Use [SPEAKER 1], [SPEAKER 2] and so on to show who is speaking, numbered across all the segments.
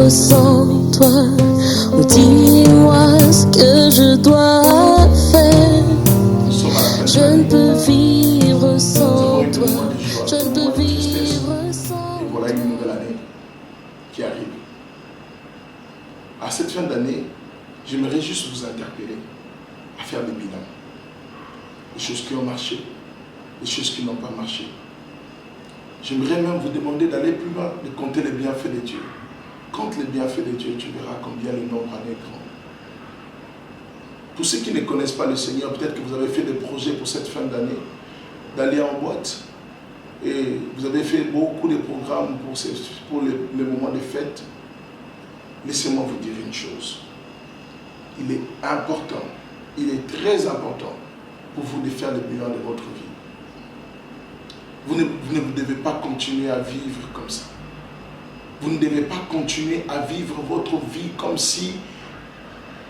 [SPEAKER 1] vivre sans toi? Oh, dis-moi ce que je dois faire. Je ne peux vivre sans toi. Je ne peux vivre sans toi.
[SPEAKER 2] Et voilà une nouvelle année qui arrive. À cette fin d'année, j'aimerais juste vous interpeller à faire des bilans. Les choses qui ont marché, les choses qui n'ont pas marché. J'aimerais même vous demander d'aller plus loin, de compter les bienfaits de Dieu. Compte les bienfaits de Dieu, tu verras combien le nombre en est grand. Pour ceux qui ne connaissent pas le Seigneur, peut-être que vous avez fait des projets pour cette fin d'année, d'aller en boîte. Et vous avez fait beaucoup de programmes pour les moments de fête. Laissez-moi vous dire une chose. Il est important, il est très important pour vous de faire le bilan de votre vie. Vous ne devez pas continuer à vivre comme ça. Vous ne devez pas continuer à vivre votre vie comme si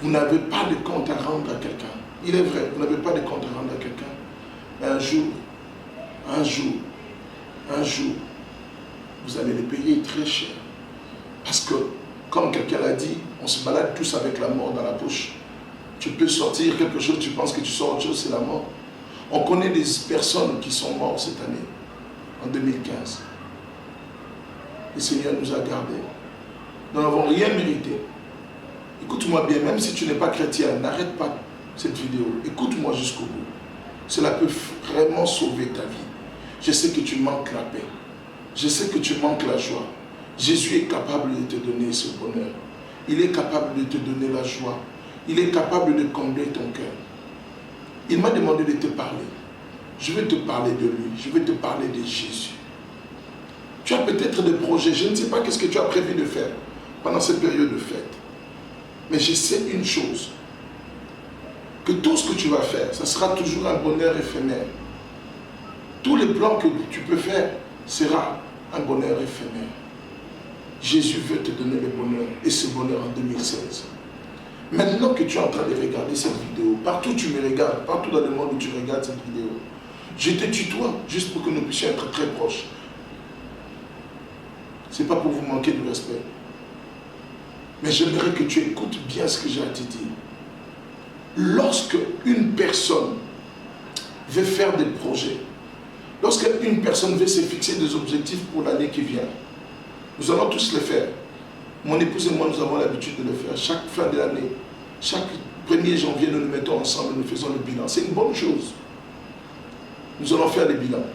[SPEAKER 2] vous n'avez pas de compte à rendre à quelqu'un. Il est vrai, vous n'avez pas de compte à rendre à quelqu'un. Mais un jour, vous allez les payer très cher. Parce que, comme quelqu'un l'a dit, on se balade tous avec la mort dans la poche. Tu peux sortir quelque chose, tu penses que tu sors autre chose, c'est la mort. On connaît des personnes qui sont mortes cette année, en 2015. Le Seigneur nous a gardés. Nous n'avons rien mérité. Écoute-moi bien, même si tu n'es pas chrétien, n'arrête pas cette vidéo. Écoute-moi jusqu'au bout. Cela peut vraiment sauver ta vie. Je sais que tu manques la paix. Je sais que tu manques la joie. Jésus est capable de te donner ce bonheur. Il est capable de te donner la joie. Il est capable de combler ton cœur. Il m'a demandé de te parler. Je vais te parler de lui. Je vais te parler de Jésus. Tu as peut-être des projets. Je ne sais pas qu'est-ce que tu as prévu de faire pendant cette période de fête. Mais je sais une chose. Que tout ce que tu vas faire, ça sera toujours un bonheur éphémère. Tous les plans que tu peux faire sera un bonheur éphémère. Jésus veut te donner le bonheur, et ce bonheur en 2016. Maintenant que tu es en train de regarder cette vidéo, partout où tu me regardes, partout dans le monde où tu regardes cette vidéo, je te tutoie juste pour que nous puissions être très proches. Ce n'est pas pour vous manquer de respect. Mais j'aimerais que tu écoutes bien ce que j'ai à te dire. Lorsque une personne veut faire des projets, lorsque une personne veut se fixer des objectifs pour l'année qui vient, nous allons tous les faire. Mon épouse et moi, nous avons l'habitude de le faire. Chaque fin de l'année, chaque 1er janvier, nous nous mettons ensemble et nous faisons le bilan. C'est une bonne chose. Nous allons faire des bilans.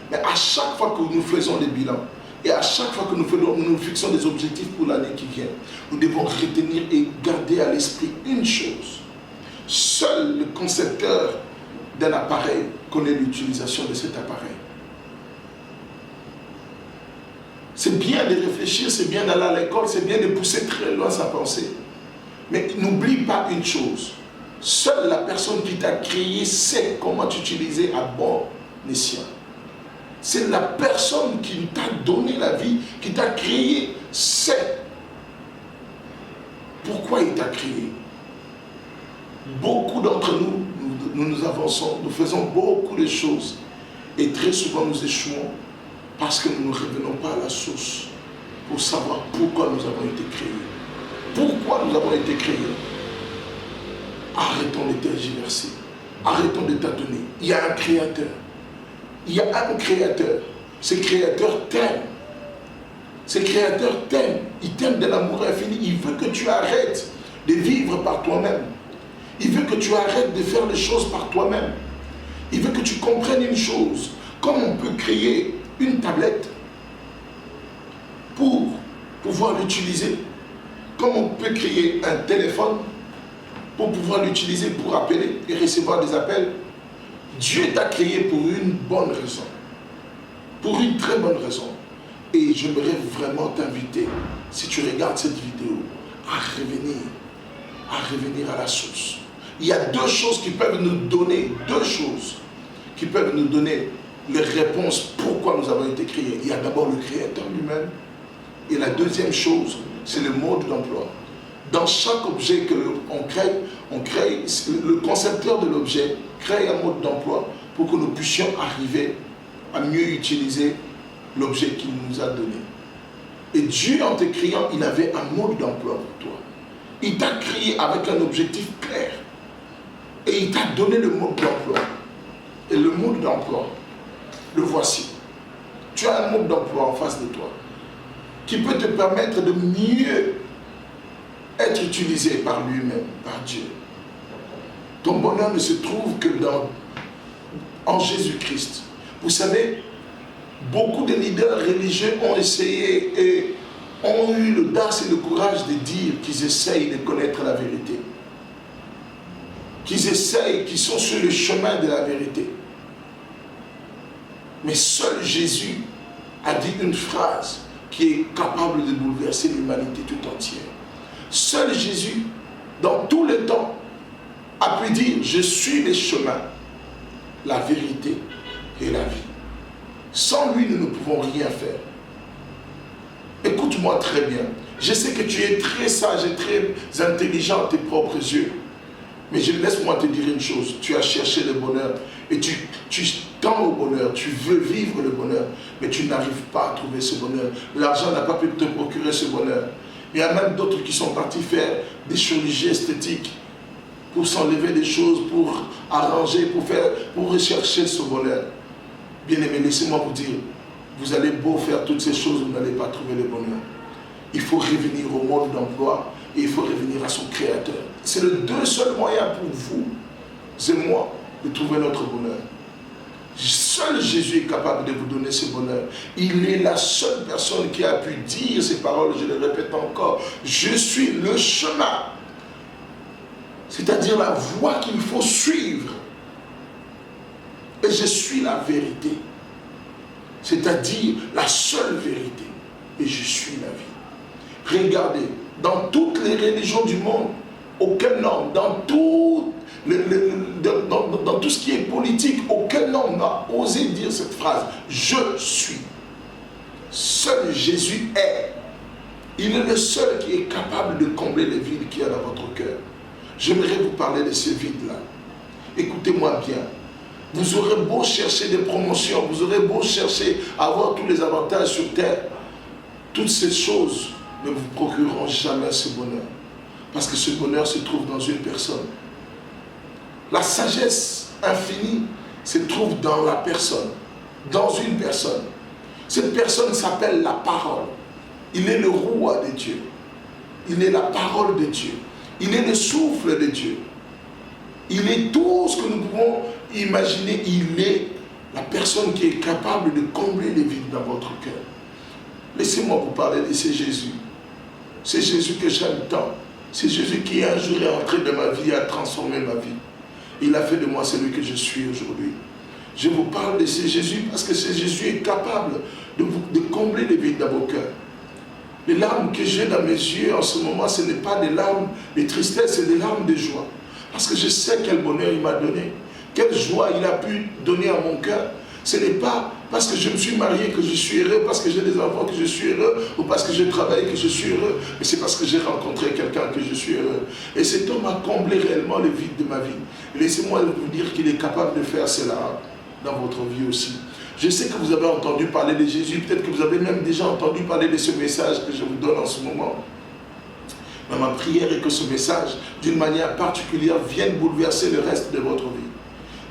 [SPEAKER 2] Mais à chaque fois que nous faisons des bilans, et à chaque fois que nous fixons des objectifs pour l'année qui vient, nous devons retenir et garder à l'esprit une chose. Seul le concepteur d'un appareil connaît l'utilisation de cet appareil. C'est bien de réfléchir, c'est bien d'aller à l'école, c'est bien de pousser très loin sa pensée. Mais n'oublie pas une chose. Seule la personne qui t'a créé sait comment t'utiliser à bon escient. C'est la personne qui t'a donné la vie, qui t'a créé, sait pourquoi il t'a créé. Beaucoup d'entre nous avançons, nous faisons beaucoup de choses. Et très souvent nous échouons parce que nous ne revenons pas à la source pour savoir pourquoi nous avons été créés. Pourquoi nous avons été créés? Arrêtons de tergiverser. Arrêtons de tâtonner. Il y a un créateur. Il y a un créateur. Ce créateur t'aime. Ce créateur t'aime. Il t'aime de l'amour infini. Il veut que tu arrêtes de vivre par toi-même. Il veut que tu arrêtes de faire les choses par toi-même. Il veut que tu comprennes une chose. Comme on peut créer une tablette pour pouvoir l'utiliser, comme on peut créer un téléphone pour pouvoir l'utiliser pour appeler et recevoir des appels, Dieu t'a créé pour une bonne raison, pour une très bonne raison. Et j'aimerais vraiment t'inviter, si tu regardes cette vidéo, à revenir à la source. Il y a deux choses qui peuvent nous donner, les réponses pourquoi nous avons été créés. Il y a d'abord le créateur lui-même, et la deuxième chose, c'est le mode d'emploi. Dans chaque objet que on crée, le concepteur de l'objet crée un mode d'emploi pour que nous puissions arriver à mieux utiliser l'objet qu'il nous a donné. Et Dieu, en te créant, il avait un mode d'emploi pour toi. Il t'a créé avec un objectif clair. Et il t'a donné le mode d'emploi. Et le mode d'emploi, le voici. Tu as un mode d'emploi en face de toi qui peut te permettre de mieux être utilisé par lui-même, par Dieu. Ton bonheur ne se trouve que en Jésus-Christ. Vous savez, beaucoup de leaders religieux ont essayé et ont eu l'audace et le courage de dire qu'ils essayent de connaître la vérité. Qu'ils essayent, qu'ils sont sur le chemin de la vérité. Mais seul Jésus a dit une phrase qui est capable de bouleverser l'humanité tout entière. Seul Jésus, dans tout le temps, a pu dire « Je suis le chemin, la vérité et la vie ». Sans lui, nous ne pouvons rien faire. Écoute-moi très bien. Je sais que tu es très sage et très intelligent à tes propres yeux. Mais laisse-moi te dire une chose. Tu as cherché le bonheur et tu tends au bonheur. Tu veux vivre le bonheur, mais tu n'arrives pas à trouver ce bonheur. L'argent n'a pas pu te procurer ce bonheur. Il y a même d'autres qui sont partis faire des chirurgies esthétiques pour s'enlever des choses, pour arranger, pour rechercher ce bonheur. Bien-aimés, laissez-moi vous dire, vous allez beau faire toutes ces choses, vous n'allez pas trouver le bonheur. Il faut revenir au mode d'emploi et il faut revenir à son Créateur. C'est le seul moyen pour vous et moi de trouver notre bonheur. Seul Jésus est capable de vous donner ce bonheur. Il est la seule personne qui a pu dire ces paroles, je le répète encore, je suis le chemin. C'est-à-dire la voie qu'il faut suivre. Et je suis la vérité. C'est-à-dire la seule vérité. Et je suis la vie. Regardez, dans toutes les religions du monde, aucun homme, dans tout ce qui est politique, aucun homme n'a osé dire cette phrase. Je suis. Seul Jésus est. Il est le seul qui est capable de combler les vides qu'il y a dans votre cœur. J'aimerais vous parler de ces vides-là. Écoutez-moi bien. Vous aurez beau chercher des promotions, vous aurez beau chercher à avoir tous les avantages sur terre. Toutes ces choses ne vous procureront jamais ce bonheur. Parce que ce bonheur se trouve dans une personne. La sagesse infinie se trouve dans la personne. Dans une personne. Cette personne s'appelle la parole. Il est le roi de Dieu. Il est la parole de Dieu. Il est le souffle de Dieu. Il est tout ce que nous pouvons imaginer. Il est la personne qui est capable de combler les vides dans votre cœur. Laissez-moi vous parler de ce Jésus. C'est Jésus que j'aime tant. C'est Jésus qui un jour est entré dans ma vie et a transformé ma vie. Il a fait de moi celui que je suis aujourd'hui. Je vous parle de ce Jésus parce que ce Jésus est capable de combler les vides dans vos cœurs. Les larmes que j'ai dans mes yeux en ce moment, ce n'est pas des larmes de tristesse, c'est des larmes de joie. Parce que je sais quel bonheur il m'a donné. Quelle joie il a pu donner à mon cœur. Ce n'est pas parce que je me suis marié que je suis heureux, parce que j'ai des enfants que je suis heureux, ou parce que je travaille que je suis heureux, mais c'est parce que j'ai rencontré quelqu'un que je suis heureux. Et cet homme a comblé réellement le vide de ma vie. Laissez-moi vous dire qu'il est capable de faire cela dans votre vie aussi. Je sais que vous avez entendu parler de Jésus, peut-être que vous avez même déjà entendu parler de ce message que je vous donne en ce moment. Mais ma prière est que ce message, d'une manière particulière, vienne bouleverser le reste de votre vie.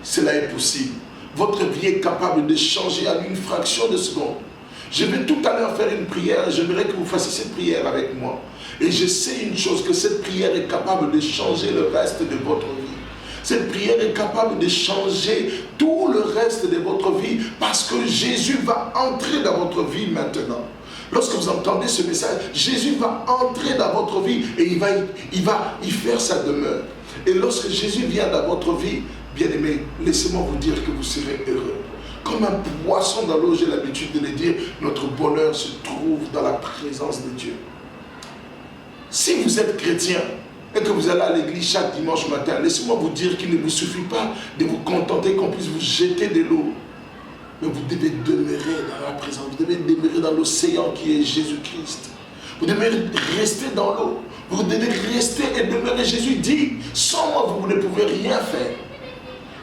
[SPEAKER 2] Cela est possible. Votre vie est capable de changer en une fraction de seconde. Je vais tout à l'heure faire une prière et j'aimerais que vous fassiez cette prière avec moi. Et je sais une chose, que cette prière est capable de changer le reste de votre vie. Cette prière est capable de changer tout le reste de votre vie parce que Jésus va entrer dans votre vie maintenant. Lorsque vous entendez ce message, Jésus va entrer dans votre vie et il va y faire sa demeure. Et lorsque Jésus vient dans votre vie, bien-aimés, laissez-moi vous dire que vous serez heureux. Comme un poisson dans l'eau, j'ai l'habitude de le dire, notre bonheur se trouve dans la présence de Dieu. Si vous êtes chrétien et que vous allez à l'église chaque dimanche matin, laissez-moi vous dire qu'il ne vous suffit pas de vous contenter qu'on puisse vous jeter de l'eau. Mais vous devez demeurer dans la présence, vous devez demeurer dans l'océan qui est Jésus-Christ. Vous devez rester dans l'eau. Vous devez rester et demeurer. Jésus dit, sans moi vous ne pouvez rien faire.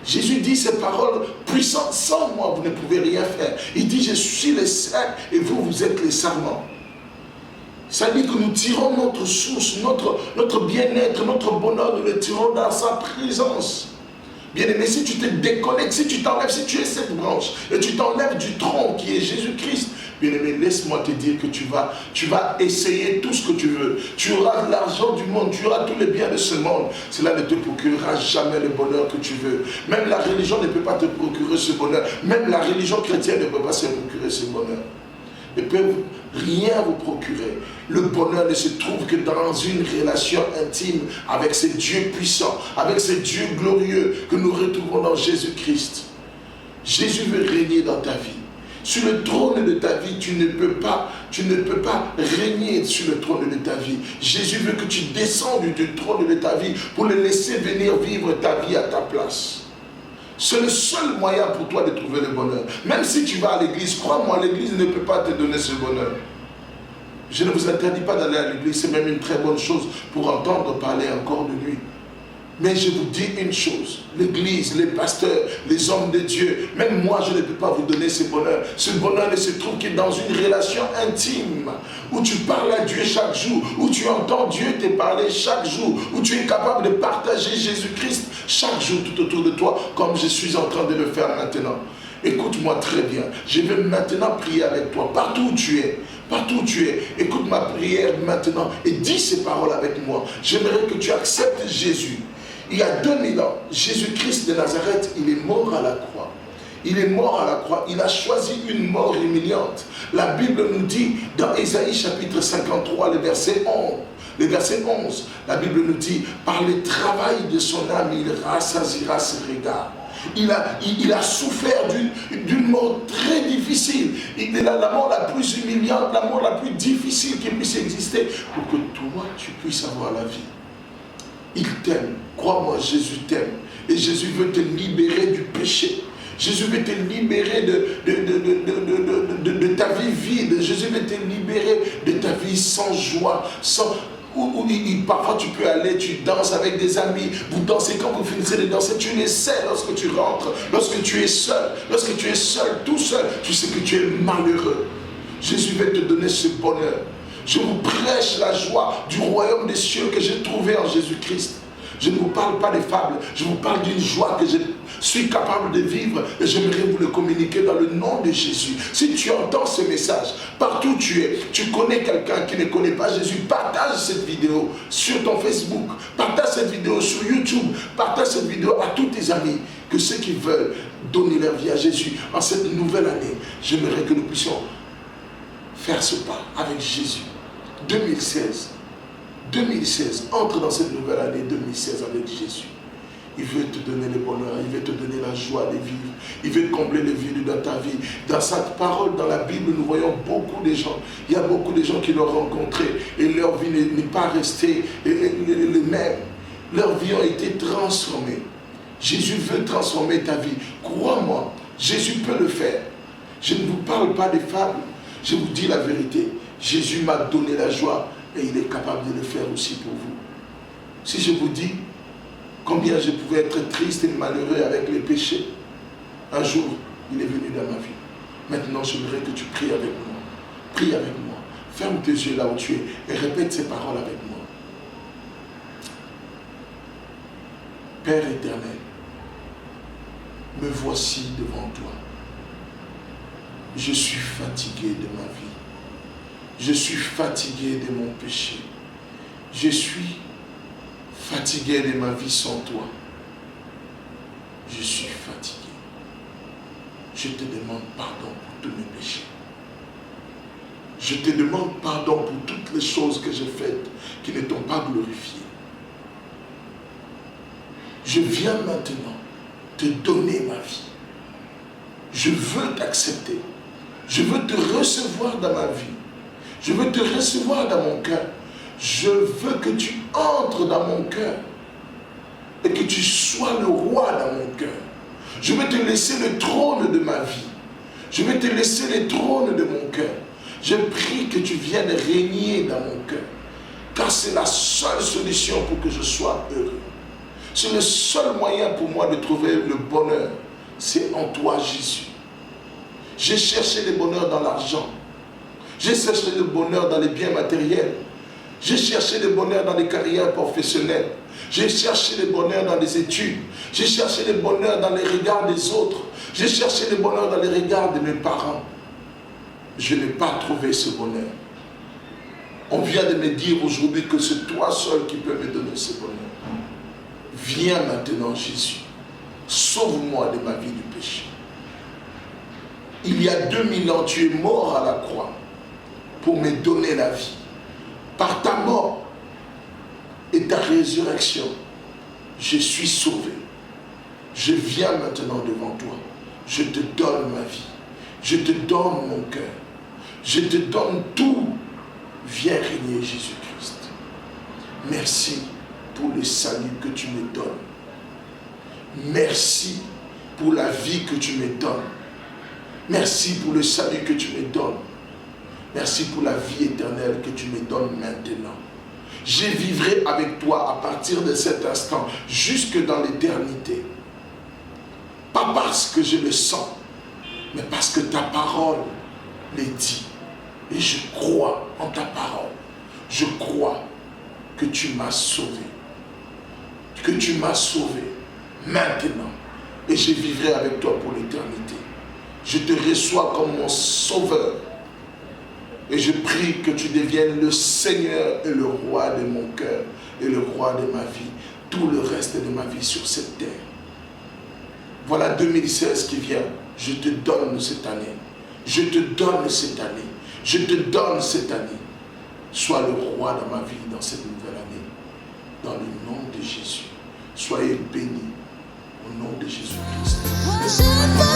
[SPEAKER 2] Jésus dit ces paroles puissantes, sans moi vous ne pouvez rien faire. Il dit, je suis le cerf et vous, vous êtes les sarments. Ça dit que nous tirons notre source, notre bien-être, notre bonheur, nous le tirons dans sa présence. Bien-aimé, si tu te déconnectes, si tu t'enlèves, si tu es cette branche et tu t'enlèves du tronc qui est Jésus-Christ, bien-aimé, laisse-moi te dire que tu vas essayer tout ce que tu veux. Tu auras l'argent du monde, tu auras tous les biens de ce monde. Cela ne te procurera jamais le bonheur que tu veux. Même la religion ne peut pas te procurer ce bonheur. Même la religion chrétienne ne peut pas se procurer ce bonheur. Ne peuvent rien vous procurer. Le bonheur ne se trouve que dans une relation intime avec ce Dieu puissant, avec ce Dieu glorieux que nous retrouvons dans Jésus-Christ. Jésus veut régner dans ta vie. Sur le trône de ta vie, tu ne peux pas régner sur le trône de ta vie. Jésus veut que tu descendes du trône de ta vie pour le laisser venir vivre ta vie à ta place. C'est le seul moyen pour toi de trouver le bonheur. Même si tu vas à l'église, crois-moi, l'église ne peut pas te donner ce bonheur. Je ne vous interdis pas d'aller à l'église, c'est même une très bonne chose pour entendre parler encore de lui. Mais je vous dis une chose, l'église, les pasteurs, les hommes de Dieu, même moi je ne peux pas vous donner ce bonheur. Ce bonheur ne se trouve que dans une relation intime, où tu parles à Dieu chaque jour, où tu entends Dieu te parler chaque jour, où tu es capable de partager Jésus-Christ chaque jour tout autour de toi, comme je suis en train de le faire maintenant. Écoute-moi très bien, je vais maintenant prier avec toi, partout où tu es. Partout où tu es, écoute ma prière maintenant et dis ces paroles avec moi. J'aimerais que tu acceptes Jésus. Il y a 2000 ans, Jésus-Christ de Nazareth, il est mort à la croix. Il est mort à la croix. Il a choisi une mort humiliante. La Bible nous dit dans Ésaïe chapitre 53, le verset 11, la Bible nous dit, par le travail de son âme, il rassasiera ses regards. Il a souffert d'une mort très difficile. Il est la mort la plus humiliante, la mort la plus difficile qui puisse exister pour que toi, tu puisses avoir la vie. Il t'aime. Crois-moi, Jésus t'aime. Et Jésus veut te libérer du péché. Jésus veut te libérer de ta vie vide. Jésus veut te libérer de ta vie sans joie, parfois tu peux aller, tu danses avec des amis, vous dansez, quand vous finissez de danser, tu le sais lorsque tu rentres, lorsque tu es seul, tout seul, tu sais que tu es malheureux. Jésus veut te donner ce bonheur. Je vous prêche la joie du royaume des cieux que j'ai trouvé en Jésus-Christ. Je ne vous parle pas des fables, je vous parle d'une joie que je suis capable de vivre et j'aimerais vous le communiquer dans le nom de Jésus. Si tu entends ce message, partout où tu es, tu connais quelqu'un qui ne connaît pas Jésus, partage cette vidéo sur ton Facebook, partage cette vidéo sur YouTube, partage cette vidéo à tous tes amis, que ceux qui veulent donner leur vie à Jésus en cette nouvelle année, j'aimerais que nous puissions faire ce pas avec Jésus. 2016, entre dans cette nouvelle année 2016 avec Jésus. Il veut te donner le bonheur, il veut te donner la joie de vivre, il veut combler le vide dans ta vie. Dans sa parole, dans la Bible, nous voyons beaucoup de gens. Il y a beaucoup de gens qui l'ont rencontré et leur vie n'est pas restée les mêmes. Leur vie a été transformée. Jésus veut transformer ta vie. Crois-moi, Jésus peut le faire. Je ne vous parle pas des fables, je vous dis la vérité. Jésus m'a donné la joie et il est capable de le faire aussi pour vous. Si je vous dis combien je pouvais être triste et malheureux avec les péchés, un jour, il est venu dans ma vie. Maintenant, j'aimerais que tu pries avec moi. Prie avec moi. Ferme tes yeux là où tu es et répète ces paroles avec moi. Père éternel, me voici devant toi. Je suis fatigué de ma vie. Je suis fatigué de mon péché. Je suis fatigué de ma vie sans toi. Je suis fatigué. Je te demande pardon pour tous mes péchés. Je te demande pardon pour toutes les choses que j'ai faites qui ne t'ont pas glorifié. Je viens maintenant te donner ma vie. Je veux t'accepter. Je veux te recevoir dans ma vie. Je veux te recevoir dans mon cœur. Je veux que tu entres dans mon cœur et que tu sois le roi dans mon cœur. Je veux te laisser le trône de ma vie. Je veux te laisser le trône de mon cœur. Je prie que tu viennes régner dans mon cœur, car c'est la seule solution pour que je sois heureux. C'est le seul moyen pour moi de trouver le bonheur. C'est en toi, Jésus. J'ai cherché le bonheur dans l'argent. J'ai cherché le bonheur dans les biens matériels. J'ai cherché le bonheur dans les carrières professionnelles. J'ai cherché le bonheur dans les études. J'ai cherché le bonheur dans les regards des autres. J'ai cherché le bonheur dans les regards de mes parents. Je n'ai pas trouvé ce bonheur. On vient de me dire aujourd'hui que c'est toi seul qui peux me donner ce bonheur. Viens maintenant, Jésus. Sauve-moi de ma vie du péché. Il y a 2000 ans, tu es mort à la croix pour me donner la vie. Par ta mort et ta résurrection, je suis sauvé. Je viens maintenant devant toi. Je te donne ma vie. Je te donne mon cœur. Je te donne tout. Viens régner, Jésus-Christ. Merci pour le salut que tu me donnes. Merci pour la vie que tu me donnes. Merci pour le salut que tu me donnes. Merci pour la vie éternelle que tu me donnes maintenant. Je vivrai avec toi à partir de cet instant, jusque dans l'éternité. Pas parce que je le sens, mais parce que ta parole le dit. Et je crois en ta parole. Je crois que tu m'as sauvé. Que tu m'as sauvé maintenant. Et je vivrai avec toi pour l'éternité. Je te reçois comme mon sauveur. Et je prie que tu deviennes le Seigneur et le roi de mon cœur et le roi de ma vie. Tout le reste de ma vie sur cette terre. Voilà 2016 qui vient. Je te donne cette année. Je te donne cette année. Je te donne cette année. Sois le roi dans ma vie dans cette nouvelle année. Dans le nom de Jésus. Soyez bénis au nom de Jésus-Christ.